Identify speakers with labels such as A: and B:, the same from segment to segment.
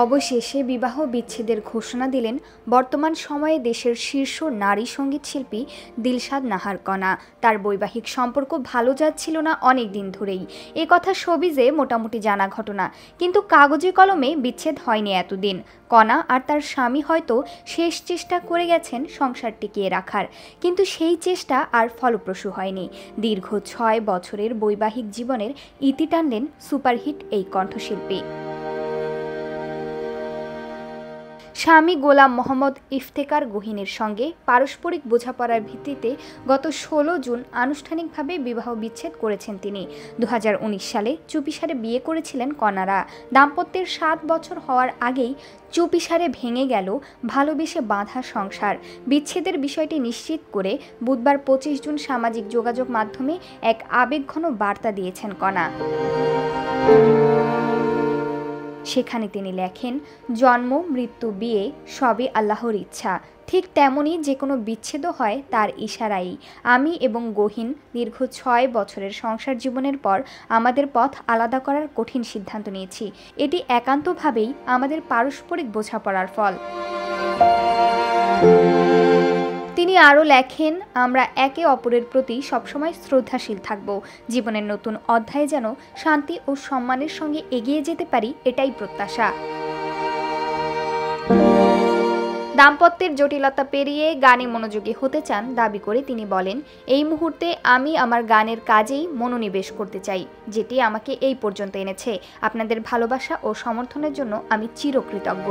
A: অবশেষে বিবাহ বিচ্ছেদের ঘোষণা দিলেন বর্তমান সময়ে দেশের শীর্ষ নারী সঙ্গীত শিল্পী দিলশাদ নাহার কণা। তার বৈবাহিক সম্পর্ক ভালো যাচ্ছিল না অনেক দিন ধরেই, এ কথা শোবিজে মোটামুটি জানা ঘটনা। কিন্তু কাগজে কলমে বিচ্ছেদ হয়নি এতদিন। কণা আর তার স্বামী হয়তো শেষ চেষ্টা করে গেছেন সংসার টিকিয়ে রাখার, কিন্তু সেই চেষ্টা আর ফলপ্রসূ হয়নি। দীর্ঘ ৬ বছরের বৈবাহিক জীবনের ইতি টানলেন সুপারহিট এই কণ্ঠশিল্পী। স্বামী গোলাম মোহাম্মদ ইফতেখার গহিনের সঙ্গে পারস্পরিক বোঝাপড়ার ভিত্তিতে গত ১৬ জুন আনুষ্ঠানিকভাবে বিবাহ বিচ্ছেদ করেছেন তিনি। ২০১৯ সালে চুপিসারে বিয়ে করেছিলেন কণারা। দাম্পত্যের ৭ বছর হওয়ার আগেই চুপিসারে ভেঙে গেল ভালোবেসে বাঁধা সংসার। বিচ্ছেদের বিষয়টি নিশ্চিত করে বুধবার ২৫ জুন সামাজিক যোগাযোগ মাধ্যমে এক আবেগঘন বার্তা দিয়েছেন কণা। সেখানে তিনি লেখেন, জন্ম মৃত্যু বিয়ে সবই আল্লাহর ইচ্ছা। ঠিক তেমনই যে কোনো বিচ্ছেদও হয় তার ইশারাই। আমি এবং গহিন দীর্ঘ ৬ বছরের সংসার জীবনের পর আমাদের পথ আলাদা করার কঠিন সিদ্ধান্ত নিয়েছি। এটি একান্তভাবেই আমাদের পারস্পরিক বোঝাপড়ার ফল। তিনি আরও লেখেন, আমরা একে অপরের প্রতি সবসময় শ্রদ্ধাশীল থাকব। জীবনের নতুন অধ্যায়ে যেন শান্তি ও সম্মানের সঙ্গে এগিয়ে যেতে পারি, এটাই প্রত্যাশা। দাম্পত্যের জটিলতা পেরিয়ে গানে মনোযোগী হতে চান দাবি করে তিনি বলেন, এই মুহূর্তে আমি আমার গানের কাজেই মনোনিবেশ করতে চাই, যেটি আমাকে এই পর্যন্ত এনেছে। আপনাদের ভালোবাসা ও সমর্থনের জন্য আমি চিরকৃতজ্ঞ।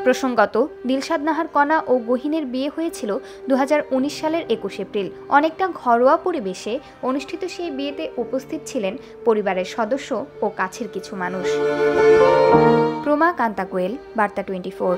A: প্রসঙ্গত, দিলশাদ নাহার কণা ও গহিনের বিয়ে হয়েছিল ২০১৯ সালের ২১ এপ্রিল। অনেকটা ঘরোয়া পরিবেশে অনুষ্ঠিত সেই বিয়েতে উপস্থিত ছিলেন পরিবারের সদস্য ও কাছের কিছু মানুষ। প্রমা কান্তা কোয়েল, বার্তা 24।